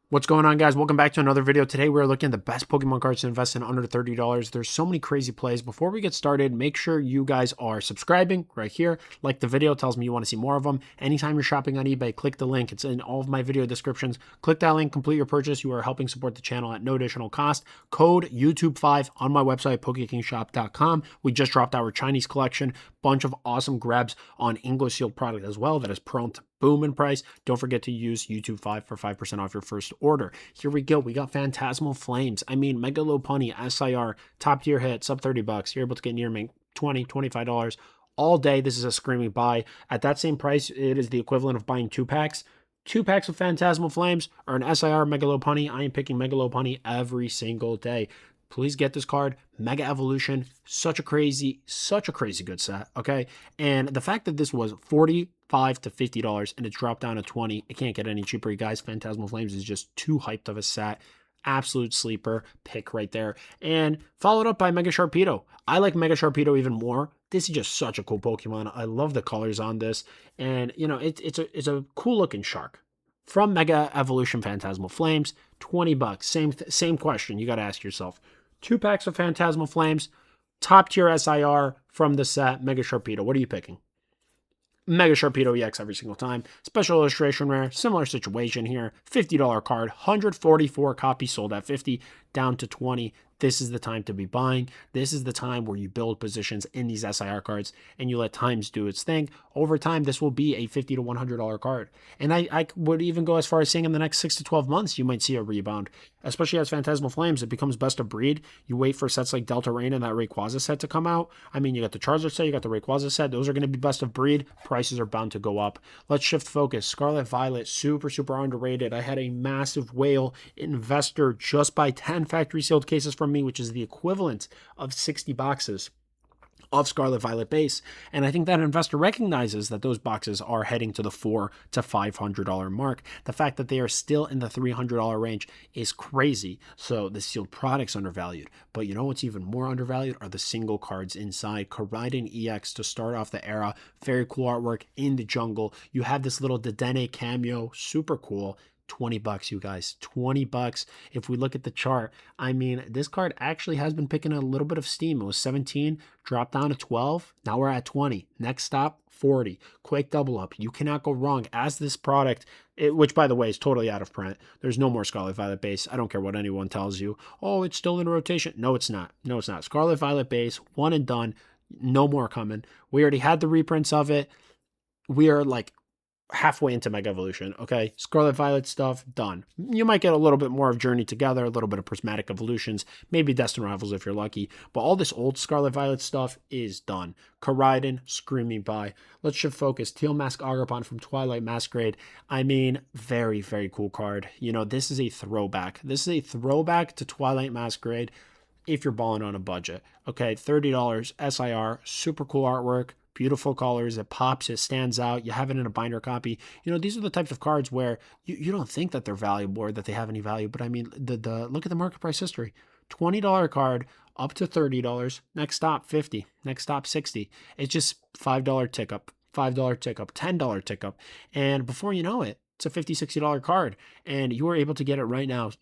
What's going on, guys? Welcome back to another video. Today we're looking at the best Pokemon cards to invest in under $30. There's so many crazy plays. Before we get started, make sure you guys are subscribing right here. Like the video, tells me you want to see more of them. Anytime you're shopping on eBay, click the link. It's in all of my video descriptions. Click that link, complete your purchase. You are helping support the channel at no additional cost. Code YouTube5 on my website, PokeKingShop.com. We just dropped our Chinese collection. Bunch of awesome grabs on English sealed product as well that is prone to boom in price. Don't forget to use YouTube5 for 5% off your first order. Here we go. We got Phantasmal Flames. I mean, Mega Lopunny, SIR, top tier hit, sub 30 bucks. You're able to get near me $20, $25 all day. This is a screaming buy. At that same price, it is the equivalent of buying 2 packs. 2 packs of Phantasmal Flames or an SIR Mega Lopunny. I am picking Mega Lopunny every single day. Please get this card. Mega Evolution, such a crazy good set, okay? And the fact that this was $45 to $50 and it dropped down to $20, it can't get any cheaper, you guys. Phantasmal Flames is just too hyped of a set. Absolute sleeper pick right there. And followed up by Mega Sharpedo. I like Mega Sharpedo even more. This is just such a cool Pokemon. I love the colors on this. And, you know, it's a cool looking shark. From Mega Evolution Phantasmal Flames, 20 bucks. Same question you got to ask yourself. 2 packs of Phantasmal Flames, top tier SIR from the set, Mega Sharpedo. What are you picking? Mega Sharpedo EX every single time. Special illustration rare, similar situation here. $50 card, 144 copies sold at 50, down to 20. This is the time to be buying. This is the time where you build positions in these SIR cards and you let times do its thing. Over time, this will be a $50 to $100 card. And I would even go as far as saying in the next 6 to 12 months, you might see a rebound, especially as Phantasmal Flames. It becomes best of breed. You wait for sets like Delta Rain and that Rayquaza set to come out. I mean, you got the Charizard set, you got the Rayquaza set. Those are going to be best of breed. Prices are bound to go up. Let's shift focus. Scarlet Violet, super underrated. I had a massive whale investor just buy 10 factory sealed cases from me, which is the equivalent of 60 boxes of Scarlet Violet base. And I think that investor recognizes that those boxes are heading to the $400 to $500 mark. The fact that they are still in the $300 range is crazy. So the sealed product's undervalued. But you know what's even more undervalued are the single cards inside. Koraidon EX to start off the era. Very cool artwork in the jungle. You have this little Dedenne cameo. Super cool. 20 bucks, you guys. 20 bucks. If we look at the chart, I mean, this card actually has been picking a little bit of steam. It was 17, dropped down to 12. Now we're at 20. Next stop, 40. Quick double up. You cannot go wrong as this product, which by the way is totally out of print. There's no more Scarlet Violet base. I don't care what anyone tells you. Oh, it's still in rotation. No, it's not. No, it's not. Scarlet Violet base, one and done. No more coming. We already had the reprints of it. We are like halfway into Mega Evolution, okay? Scarlet Violet stuff, done. You might get a little bit more of Journey Together, a little bit of Prismatic Evolutions, maybe Destined Rivals if you're lucky, but all this old Scarlet Violet stuff is done. Koraidon, screaming by. Let's shift focus. Teal Mask Agapon from Twilight Masquerade. I mean, very cool card. You know, this is a throwback. This is a throwback to Twilight Masquerade if you're balling on a budget. Okay, $30 SIR, super cool artwork, beautiful colors. It pops, it stands out. You have it in a binder copy. You know, these are the types of cards where you don't think that they're valuable or that they have any value. But I mean, the look at the market price history. $20 card up to $30. Next stop, 50. Next stop, 60. It's just $5 tick up, $5 tick up, $10 tick up. And before you know it, it's a $50, $60 card. And you are able to get it right now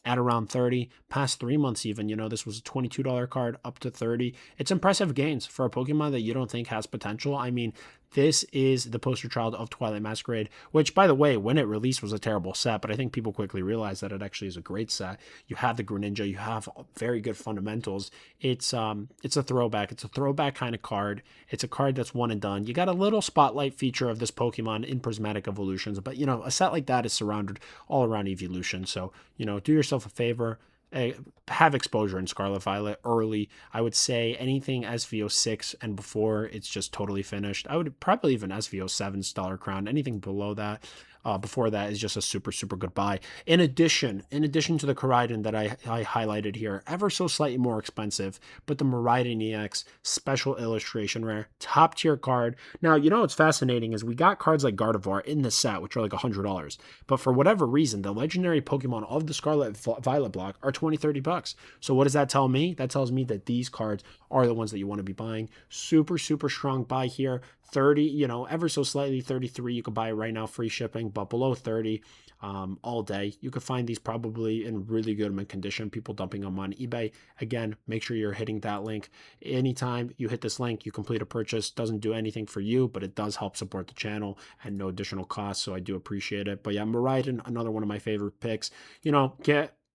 at around 30, past 3 months even. You know, this was a $22 card up to 30. It's impressive gains for a Pokemon that you don't think has potential. I mean, this is the poster child of Twilight Masquerade, which, by the way, when it released was a terrible set, but I think people quickly realized that it actually is a great set. You have the Greninja, you have very good fundamentals. It's a throwback. It's a throwback kind of card. It's a card that's one and done. You got a little spotlight feature of this Pokemon in Prismatic Evolutions, but, you know, a set like that is surrounded all around Evolution. So, you know, do yourself a favor. Have exposure in Scarlet Violet early. I would say anything SVO6 and before, it's just totally finished. I would probably even SVO7 Stellar Crown. Anything below that, before that is just a super good buy. In addition to the Koraidon that I highlighted here, ever so slightly more expensive, but the Miraidon EX special illustration rare, top tier card. Now, you know what's fascinating is we got cards like Gardevoir in the set, which are like $100, but for whatever reason, the legendary Pokemon of the Scarlet Violet block are 20, 30 bucks. So what does that tell me? That tells me that these cards are the ones that you want to be buying. Super strong buy here. 30, you know, ever so slightly 33, you could buy it right now, free shipping, but below 30, all day. You could find these probably in really good mint condition, people dumping them on eBay. Again, make sure you're hitting that link. Anytime you hit this link, you complete a purchase. Doesn't do anything for you, but it does help support the channel at no additional cost, so I do appreciate it. But yeah, Maridon, another one of my favorite picks.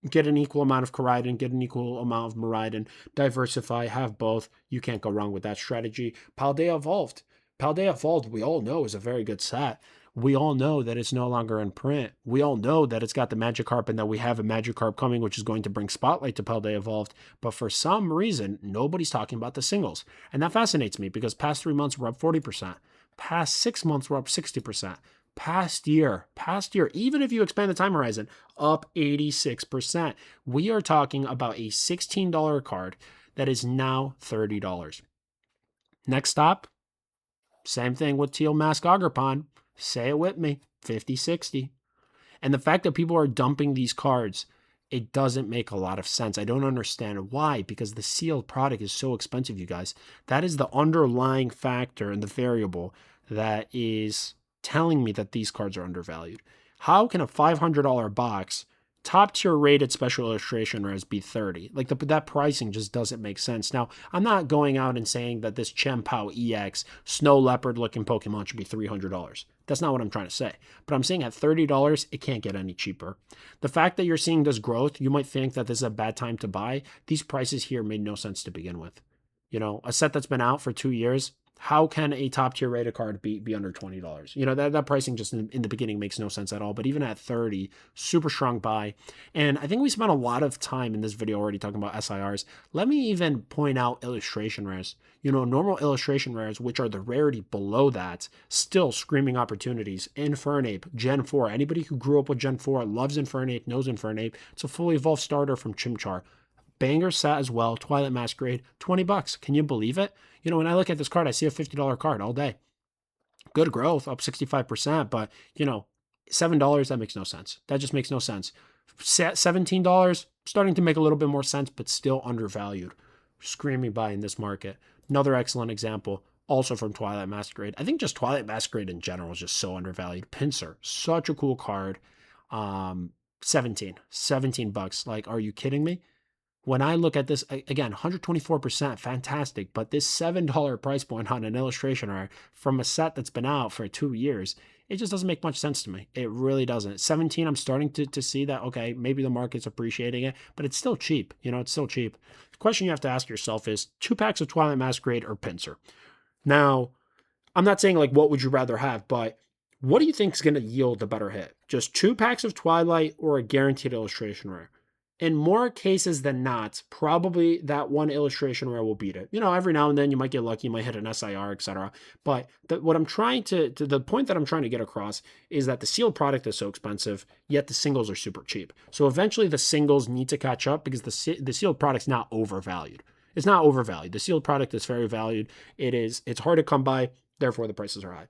Get an equal amount of Koraidon, get an equal amount of Maridon, diversify, have both. You can't go wrong with that strategy. Paldea Evolved. Paldea Evolved, we all know, is a very good set. We all know that it's no longer in print. We all know that it's got the Magikarp and that we have a Magikarp coming, which is going to bring spotlight to Paldea Evolved. But for some reason, nobody's talking about the singles. And that fascinates me because past 3 months, we're up 40%. Past 6 months, we're up 60%. Past year, even if you expand the time horizon, up 86%. We are talking about a $16 card that is now $30. Next stop, same thing with Teal Mask Agrippon. Say it with me, 50, 60. And the fact that people are dumping these cards, it doesn't make a lot of sense. I don't understand why, because the sealed product is so expensive, you guys. That is the underlying factor and the variable that is telling me that these cards are undervalued. How can a $500 box, top tier rated special illustration rares be 30? Like that pricing just doesn't make sense. Now, I'm not going out and saying that this Chien-Pao EX snow leopard looking Pokemon should be $300. That's not what I'm trying to say. But I'm saying at $30, it can't get any cheaper. The fact that you're seeing this growth, you might think that this is a bad time to buy. These prices here made no sense to begin with. A set that's been out for 2 years, how can a top tier rated card be under $20? That pricing just in the beginning makes no sense at all. But even at 30, super strong buy. And I think we spent a lot of time in this video already talking about SIRs. Let me even point out illustration rares. Normal illustration rares, which are the rarity below that, still screaming opportunities. Infernape, Gen 4. Anybody who grew up with Gen 4 loves Infernape, knows Infernape. It's a fully evolved starter from Chimchar. Banger set as well, Twilight Masquerade, $20. Can you believe it? When I look at this card, I see a $50 card all day. Good growth, up 65%, but, $7, that makes no sense. That just makes no sense. $17, starting to make a little bit more sense, but still undervalued. Screaming buy in this market. Another excellent example, also from Twilight Masquerade. I think just Twilight Masquerade in general is just so undervalued. Pinsir, such a cool card. $17. Like, are you kidding me? When I look at this, again, 124%, fantastic, but this $7 price point on an illustration rare from a set that's been out for 2 years, it just doesn't make much sense to me. It really doesn't. 17, I'm starting to see that, okay, maybe the market's appreciating it, but it's still cheap. It's still cheap. The question you have to ask yourself is 2 packs of Twilight Masquerade or Pinsir? Now, I'm not saying like what would you rather have, but what do you think is going to yield a better hit? Just 2 packs of Twilight or a guaranteed illustration rare? In more cases than not, probably that one illustration rare will beat it. Every now and then you might get lucky, you might hit an SIR, etc. But the point that I'm trying to get across is that the sealed product is so expensive, yet the singles are super cheap. So eventually the singles need to catch up because the sealed product's not overvalued. It's not overvalued. The sealed product is very valued. It's hard to come by, therefore the prices are high.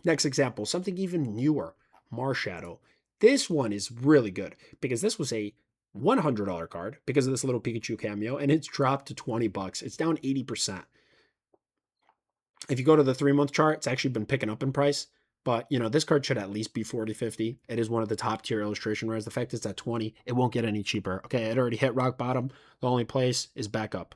Next example, something even newer, Marshadow. This one is really good because this was a $100 card because of this little Pikachu cameo, and it's dropped to $20. It's down 80%. If you go to the 3-month chart, it's actually been picking up in price, but this card should at least be 40, 50. It is one of the top tier illustration rares. The fact it's at 20, it won't get any cheaper. Okay, it already hit rock bottom. The only place is back up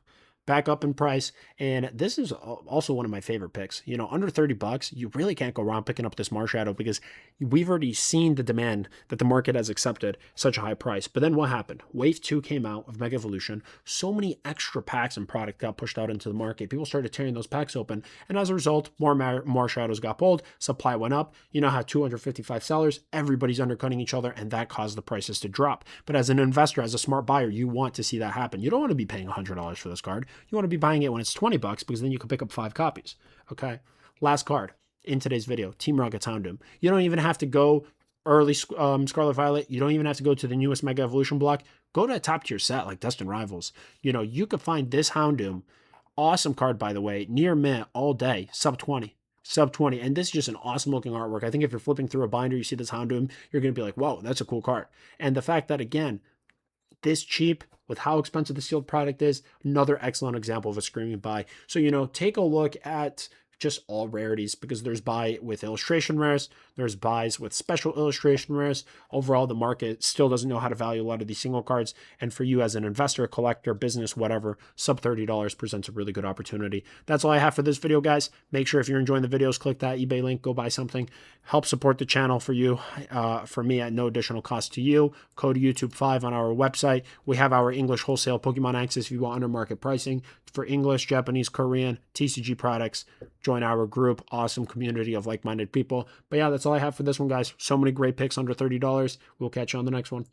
in price. And this is also one of my favorite picks. Under $30, you really can't go wrong picking up this Marshadow because we've already seen the demand that the market has accepted such a high price. But then what happened? Wave 2 came out of Mega Evolution. So many extra packs and product got pushed out into the market. People started tearing those packs open. And as a result, more Marshadows got pulled. Supply went up. How 255 sellers, everybody's undercutting each other, and that caused the prices to drop. But as an investor, as a smart buyer, you want to see that happen. You don't want to be paying $100 for this card. You want to be buying it when it's $20 because then you can pick up 5 copies. Okay. Last card in today's video, Team Rocket's Houndoom. You don't even have to go early Scarlet Violet. You don't even have to go to the newest Mega Evolution block. Go to a top tier set like Destined Rivals. You could find this Houndoom. Awesome card, by the way. Near mint all day. Sub 20. And this is just an awesome looking artwork. I think if you're flipping through a binder, you see this Houndoom, you're going to be like, whoa, that's a cool card. And the fact that, again, this cheap with how expensive the sealed product is, another excellent example of a screaming buy. So, take a look at just all rarities because there's buy with illustration rares, There's buys with special illustration rares. Overall, the market still doesn't know how to value a lot of these single cards. And for you as an investor, collector, business, whatever, sub $30 presents a really good opportunity. That's all I have for this video, guys. Make sure if you're enjoying the videos, click that eBay link, go buy something. Help support the channel for you, for me at no additional cost to you. Code YouTube5 on our website. We have our English wholesale Pokemon access if you want under market pricing for English, Japanese, Korean, TCG products. Join our group. Awesome community of like-minded people. But yeah, that's all I have for this one, guys. So many great picks under $30. We'll catch you on the next one.